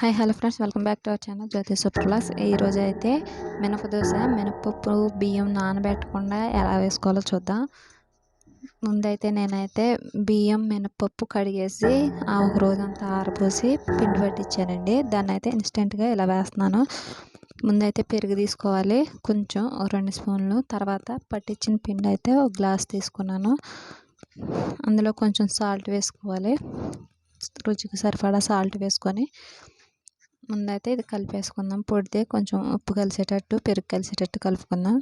Hi hello friends, welcome back to our channel Jyothi super class. ఈరోజు అయితే మినపదోస, మినపప్పు, బియ్యం నానబెట్టకుండా ఎలా వేసుకోవాలో చూద్దాం. ముందైతే నేనైతే బియ్యం, మినపప్పు కడిగేసి ఒక రోజంతా ఆరబోసి పిండి పట్టించానండి. దాన్ని అయితే ఇన్స్టెంట్గా ఇలా వేస్తున్నాను. ముందైతే పెరుగు తీసుకోవాలి, కొంచెం 2 స్పూన్లు. తర్వాత పట్టించిన పిండి అయితే ఒక గ్లాస్ తీసుకున్నాను. అందులో కొంచెం సాల్ట్ వేసుకోవాలి, రుచికి సరిపడా సాల్ట్ వేసుకొని ముందైతే ఇది కలిపేసుకుందాం. పొడితే కొంచెం ఉప్పు కలిసేటట్టు, పెరుగు కలిసేటట్టు కలుపుకుందాం.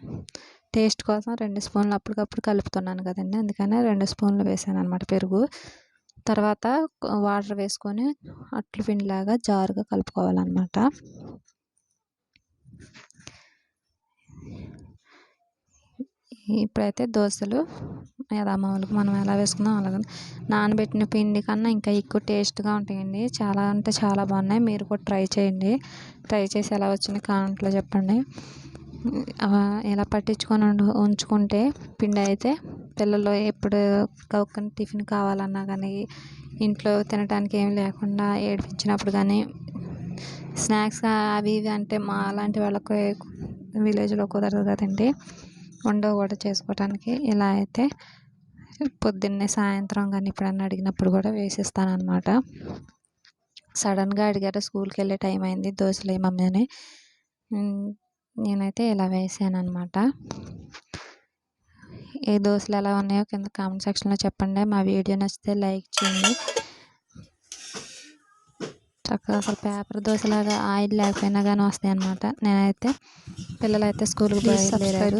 టేస్ట్ కోసం 2 స్పూన్లు అప్పటికప్పుడు కలుపుతున్నాను కదండి, అందుకనే 2 స్పూన్లు వేసాను అనమాట పెరుగు. తర్వాత వాటర్ వేసుకొని అట్లు పిండిలాగా జారుగా కలుపుకోవాలన్నమాట. ఇప్పుడైతే దోశలు యథామామూలుగా మనం ఎలా వేసుకుందాం అలాగే. నానబెట్టిన పిండి కన్నా ఇంకా ఎక్కువ టేస్ట్గా ఉంటాయండి. చాలా అంటే చాలా బాగున్నాయి. మీరు కూడా ట్రై చేయండి. ట్రై చేసి ఎలా వచ్చింది కామెంట్లో చెప్పండి. ఇలా పట్టించుకొని ఉంచుకుంటే పిండి అయితే పిల్లలు ఎప్పుడు గౌకని టిఫిన్ కావాలన్నా కానీ, ఇంట్లో తినడానికి ఏం లేకుండా ఏడిపించినప్పుడు కానీ, స్నాక్స్ అవి ఇవి అంటే మా అలాంటి వాళ్ళకి విలేజ్లో కుదరదు కదండి వండవు కూడా చేసుకోవటానికి. ఇలా అయితే పొద్దున్నే, సాయంత్రం కానీ ఎప్పుడన్నా అడిగినప్పుడు కూడా వేసిస్తాను అనమాట. సడన్గా అడిగారు, స్కూల్కి వెళ్ళే టైం అయింది, దోశలు మమ్మీ అని. నేనైతే ఇలా వేసాను అనమాట. ఏ దోశలు ఎలా ఉన్నాయో కింద కామెంట్ సెక్షన్లో చెప్పండి. మా వీడియో నచ్చితే లైక్ చేయండి. చక్కగా అసలు పేపర్ దోశలాగా ఆయిల్ లేకపోయినా కానీ వస్తాయి అన్నమాట. నేనైతే పిల్లలైతే స్కూల్కి బయలుదేరారు.